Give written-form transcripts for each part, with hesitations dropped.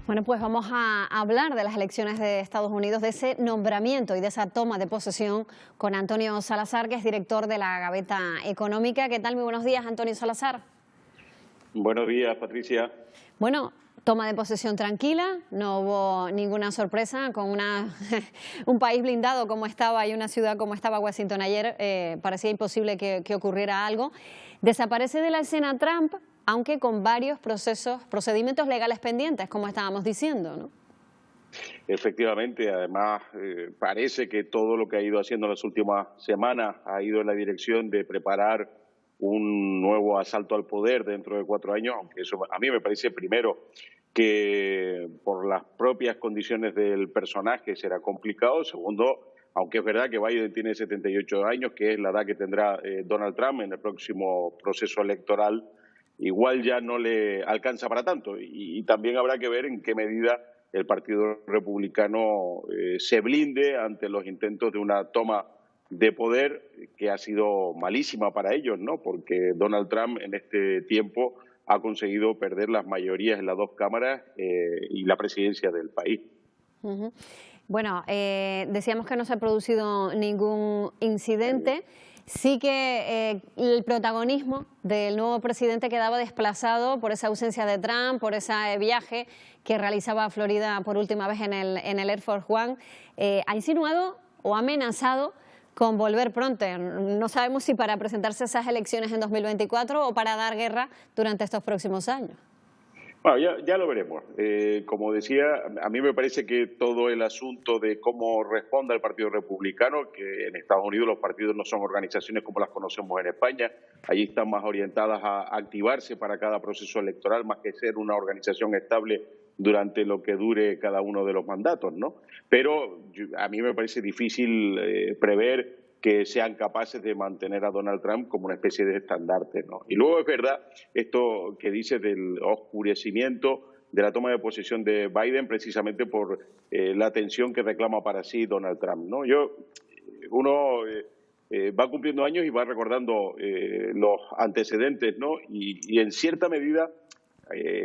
Bueno, pues vamos a hablar de las elecciones de Estados Unidos, de ese nombramiento y de esa toma de posesión con Antonio Salazar, que es director de la Gaveta Económica. ¿Qué tal? Muy buenos días, Antonio Salazar. Buenos días, Patricia. Bueno, toma de posesión tranquila, no hubo ninguna sorpresa con un país blindado como estaba y una ciudad como estaba Washington ayer. Parecía imposible que ocurriera algo. Desaparece de la escena Trump, aunque con varios procedimientos legales pendientes, como estábamos diciendo, ¿no? Efectivamente, además parece que todo lo que ha ido haciendo en las últimas semanas ha ido en la dirección de preparar un nuevo asalto al poder dentro de 4 años, aunque eso a mí me parece, primero, que por las propias condiciones del personaje será complicado. Segundo, aunque es verdad que Biden tiene 78 años, que es la edad que tendrá Donald Trump en el próximo proceso electoral, igual ya no le alcanza para tanto. Y también habrá que ver en qué medida el Partido Republicano se blinde ante los intentos de una toma de poder que ha sido malísima para ellos, ¿no? Porque Donald Trump en este tiempo ha conseguido perder las mayorías en las dos cámaras y la presidencia del país. Uh-huh. Bueno, decíamos que no se ha producido ningún incidente. Sí que el protagonismo del nuevo presidente quedaba desplazado por esa ausencia de Trump, por ese viaje que realizaba a Florida por última vez en el Air Force One. Ha insinuado o ha amenazado con volver pronto. No sabemos si para presentarse a esas elecciones en 2024 o para dar guerra durante estos próximos años. Bueno, ya lo veremos. Como decía, a mí me parece que todo el asunto de cómo responda el Partido Republicano, que en Estados Unidos los partidos no son organizaciones como las conocemos en España, allí están más orientadas a activarse para cada proceso electoral, más que ser una organización estable durante lo que dure cada uno de los mandatos, ¿no? Pero a mí me parece difícil prever que sean capaces de mantener a Donald Trump como una especie de estandarte, ¿no? Y luego es verdad esto que dice del oscurecimiento de la toma de posesión de Biden precisamente por la atención que reclama para sí Donald Trump, ¿no? Uno va cumpliendo años y va recordando los antecedentes, ¿no? Y en cierta medida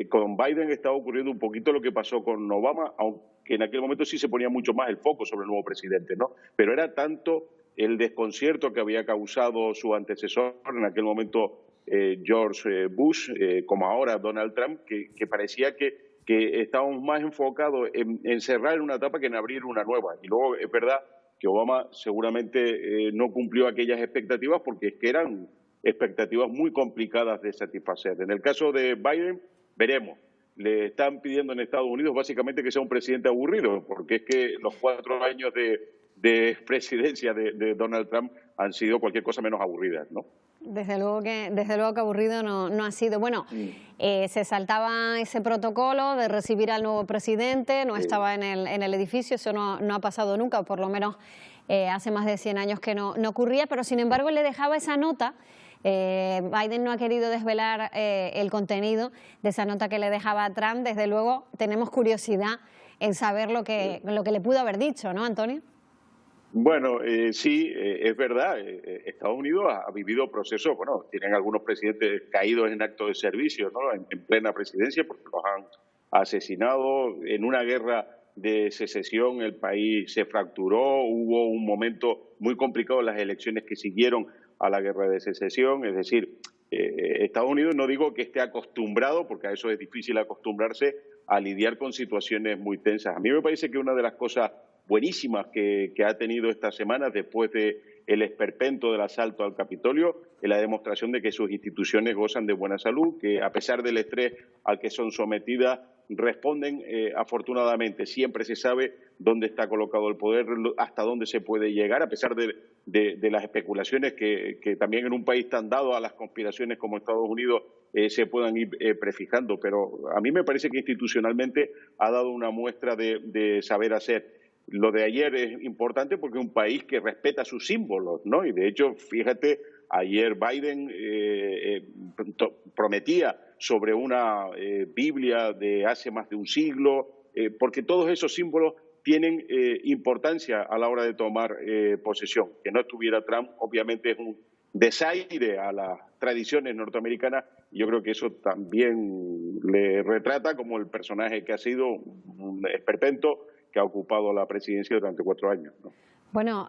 con Biden está ocurriendo un poquito lo que pasó con Obama, aunque en aquel momento sí se ponía mucho más el foco sobre el nuevo presidente, ¿no? Pero era tanto el desconcierto que había causado su antecesor, en aquel momento George Bush, como ahora Donald Trump, que parecía que estábamos más enfocados en cerrar una etapa que en abrir una nueva. Y luego es verdad que Obama seguramente no cumplió aquellas expectativas porque es que eran expectativas muy complicadas de satisfacer. En el caso de Biden, veremos. Le están pidiendo en Estados Unidos básicamente que sea un presidente aburrido, porque es que los 4 años de presidencia de Donald Trump han sido cualquier cosa menos aburridas, ¿no? Desde luego que aburrido no ha sido. Bueno, se saltaba ese protocolo de recibir al nuevo presidente, no estaba en el edificio, eso no ha pasado nunca, o por lo menos hace más de 100 años que no ocurría, pero sin embargo le dejaba esa nota. Biden no ha querido desvelar el contenido de esa nota que le dejaba a Trump. Desde luego tenemos curiosidad en saber lo que le pudo haber dicho, ¿no, Antonio? Bueno, sí, es verdad. Estados Unidos ha vivido procesos, bueno, tienen algunos presidentes caídos en acto de servicio, ¿no? En plena presidencia, porque los han asesinado. En una guerra de secesión el país se fracturó, hubo un momento muy complicado en las elecciones que siguieron a la guerra de secesión. Es decir, Estados Unidos, no digo que esté acostumbrado, porque a eso es difícil acostumbrarse, a lidiar con situaciones muy tensas. A mí me parece que una de las cosas buenísimas que ha tenido esta semana, después del esperpento del asalto al Capitolio, es la demostración de que sus instituciones gozan de buena salud, que a pesar del estrés al que son sometidas, responden afortunadamente. Siempre se sabe dónde está colocado el poder, hasta dónde se puede llegar, a pesar de las especulaciones que también en un país tan dado a las conspiraciones como Estados Unidos se puedan ir prefijando. Pero a mí me parece que institucionalmente ha dado una muestra de saber hacer. Lo de ayer es importante porque es un país que respeta sus símbolos, ¿no? Y de hecho, fíjate, ayer Biden prometía sobre una Biblia de hace más de un siglo, porque todos esos símbolos tienen importancia a la hora de tomar posesión. Que no estuviera Trump, obviamente, es un desaire a las tradiciones norteamericanas y yo creo que eso también le retrata como el personaje que ha sido un esperpento que ha ocupado la presidencia durante 4 años, ¿no? Bueno,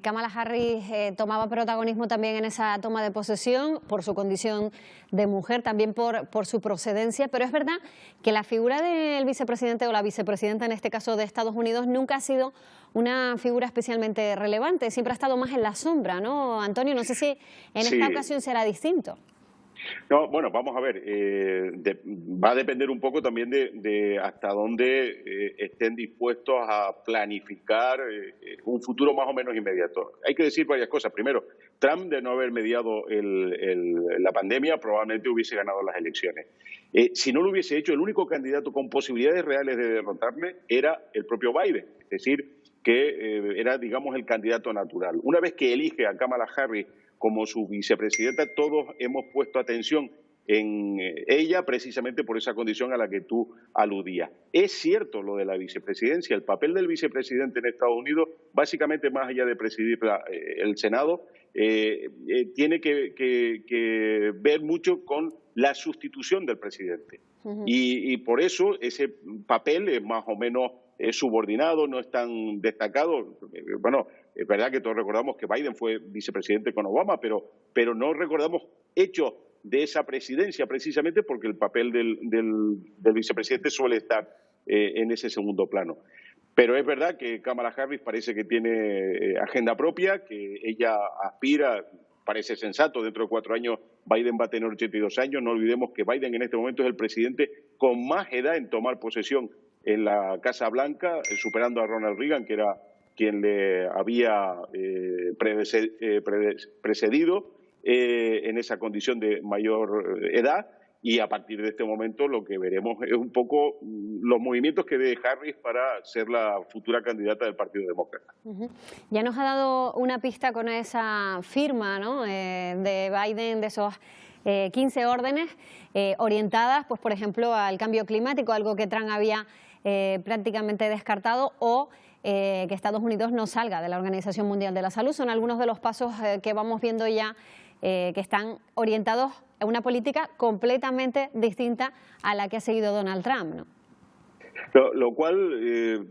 Kamala Harris tomaba protagonismo también en esa toma de posesión por su condición de mujer, también por su procedencia, pero es verdad que la figura del vicepresidente o la vicepresidenta, en este caso de Estados Unidos, nunca ha sido una figura especialmente relevante, siempre ha estado más en la sombra, ¿no, Antonio? No sé si en esta Sí. ocasión será distinto. No, bueno, vamos a ver, va a depender un poco también de hasta dónde estén dispuestos a planificar un futuro más o menos inmediato. Hay que decir varias cosas. Primero, Trump, de no haber mediado la pandemia, probablemente hubiese ganado las elecciones. Si no lo hubiese hecho, el único candidato con posibilidades reales de derrotarle era el propio Biden, es decir, que era, digamos, el candidato natural. Una vez que elige a Kamala Harris como su vicepresidenta, todos hemos puesto atención en ella precisamente por esa condición a la que tú aludías. Es cierto lo de la vicepresidencia, el papel del vicepresidente en Estados Unidos, básicamente más allá de presidir el Senado, tiene que ver mucho con la sustitución del presidente. Y por eso ese papel es más o menos subordinado, no es tan destacado. Bueno, es verdad que todos recordamos que Biden fue vicepresidente con Obama, pero no recordamos hechos de esa presidencia precisamente porque el papel del vicepresidente suele estar en ese segundo plano. Pero es verdad que Kamala Harris parece que tiene agenda propia, que ella aspira, parece sensato, dentro de 4 años Biden va a tener 82 años. No olvidemos que Biden en este momento es el presidente con más edad en tomar posesión en la Casa Blanca, superando a Ronald Reagan, que era quien le había precedido en esa condición de mayor edad. Y a partir de este momento lo que veremos es un poco los movimientos que dé Harris para ser la futura candidata del Partido Demócrata. Ya nos ha dado una pista con esa firma, ¿no?, de Biden, de esos 15 órdenes orientadas, pues por ejemplo, al cambio climático, algo que Trump había prácticamente descartado, o que Estados Unidos no salga de la Organización Mundial de la Salud. Son algunos de los pasos que vamos viendo ya que están orientados a una política completamente distinta a la que ha seguido Donald Trump, ¿no? Lo cual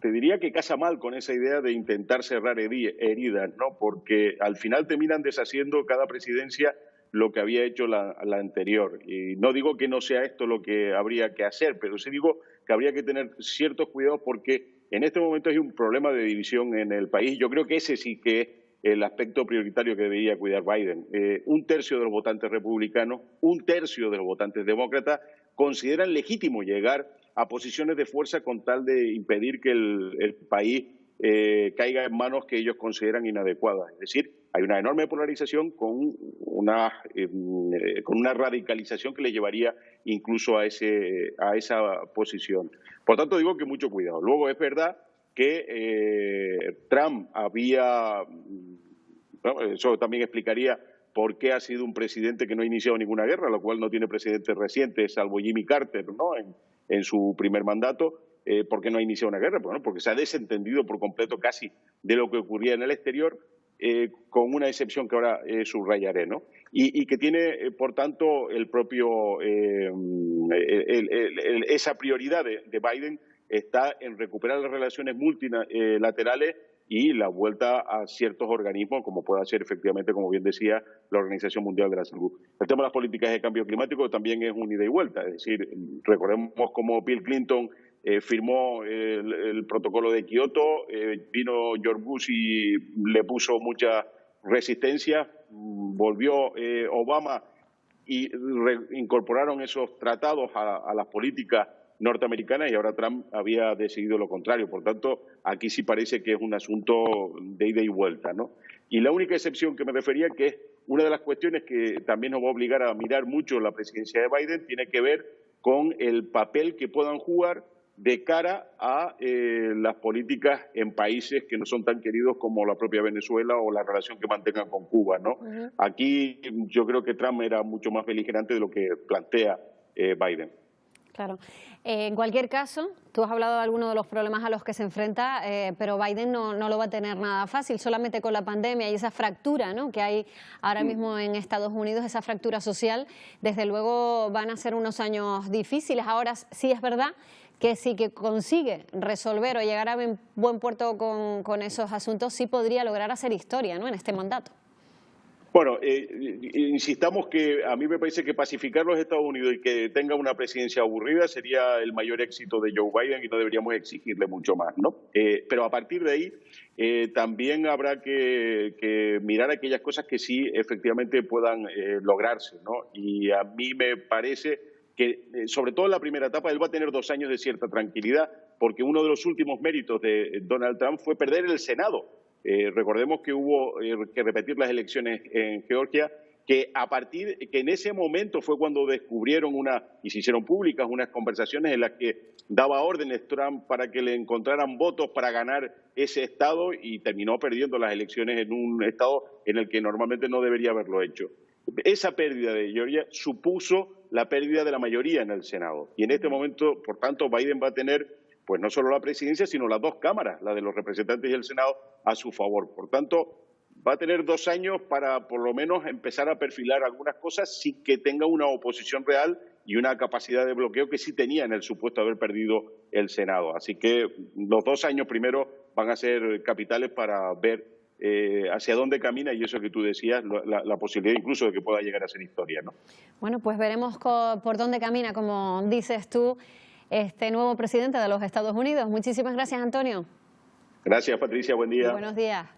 te diría que casa mal con esa idea de intentar cerrar heridas, ¿no? Porque al final terminan deshaciendo cada presidencia lo que había hecho la anterior. Y no digo que no sea esto lo que habría que hacer, pero sí digo que habría que tener ciertos cuidados porque en este momento hay un problema de división en el país. Yo creo que ese sí que es el aspecto prioritario que debería cuidar Biden. 1/3 de los votantes republicanos, 1/3 de los votantes demócratas consideran legítimo llegar a posiciones de fuerza con tal de impedir que el país caiga en manos que ellos consideran inadecuadas. Es decir, hay una enorme polarización con una radicalización que le llevaría incluso a esa posición. Por tanto, digo que mucho cuidado. Luego, es verdad que Trump había, bueno, eso también explicaría por qué ha sido un presidente que no ha iniciado ninguna guerra, lo cual no tiene precedentes recientes, salvo Jimmy Carter, ¿no?, en su primer mandato. ¿Por qué no ha iniciado una guerra? Bueno, porque se ha desentendido por completo casi de lo que ocurría en el exterior, con una excepción que ahora subrayaré, ¿no? Y que tiene, por tanto, esa prioridad de Biden está en recuperar las relaciones multilaterales y la vuelta a ciertos organismos, como pueda ser efectivamente, como bien decía, la Organización Mundial de la Salud. El tema de las políticas de cambio climático también es un ida y vuelta, es decir, recordemos cómo Bill Clinton firmó el protocolo de Kioto, vino George Bush y le puso mucha resistencia, volvió Obama y incorporaron esos tratados a las políticas norteamericanas y ahora Trump había decidido lo contrario. Por tanto, aquí sí parece que es un asunto de ida y vuelta, ¿no? Y la única excepción que me refería, que es una de las cuestiones que también nos va a obligar a mirar mucho la presidencia de Biden, tiene que ver con el papel que puedan jugar de cara a las políticas en países que no son tan queridos como la propia Venezuela o la relación que mantengan con Cuba, ¿no? Aquí yo creo que Trump era mucho más beligerante de lo que plantea Biden. Claro. En cualquier caso, tú has hablado de algunos de los problemas a los que se enfrenta, pero Biden no lo va a tener nada fácil, solamente con la pandemia y esa fractura, ¿no?, que hay ahora mismo en Estados Unidos, esa fractura social. Desde luego van a ser unos años difíciles. Ahora sí es verdad que si que consigue resolver o llegar a buen puerto con esos asuntos, sí podría lograr hacer historia, ¿no?, en este mandato. Bueno, insistamos que a mí me parece que pacificar los Estados Unidos y que tenga una presidencia aburrida sería el mayor éxito de Joe Biden y no deberíamos exigirle mucho más, ¿no? Pero a partir de ahí también habrá que mirar aquellas cosas que sí efectivamente puedan lograrse, ¿no? Y a mí me parece que, sobre todo en la primera etapa, él va a tener 2 años de cierta tranquilidad, porque uno de los últimos méritos de Donald Trump fue perder el Senado. Recordemos que hubo que repetir las elecciones en Georgia, que en ese momento fue cuando descubrieron y se hicieron públicas unas conversaciones en las que daba órdenes Trump para que le encontraran votos para ganar ese estado, y terminó perdiendo las elecciones en un estado en el que normalmente no debería haberlo hecho. Esa pérdida de Georgia supuso la pérdida de la mayoría en el Senado, y en este momento, por tanto, Biden va a tener pues no solo la presidencia, sino las 2 cámaras, la de los representantes y el Senado, a su favor. Por tanto, va a tener 2 años para por lo menos empezar a perfilar algunas cosas sin que tenga una oposición real y una capacidad de bloqueo que sí tenía en el supuesto de haber perdido el Senado. Así que los 2 años primero van a ser capitales para ver hacia dónde camina, y eso que tú decías, la posibilidad incluso de que pueda llegar a ser historia, ¿no? Bueno, pues veremos por dónde camina, como dices tú, este nuevo presidente de los Estados Unidos. Muchísimas gracias, Antonio. Gracias, Patricia. Buen día. Buenos días.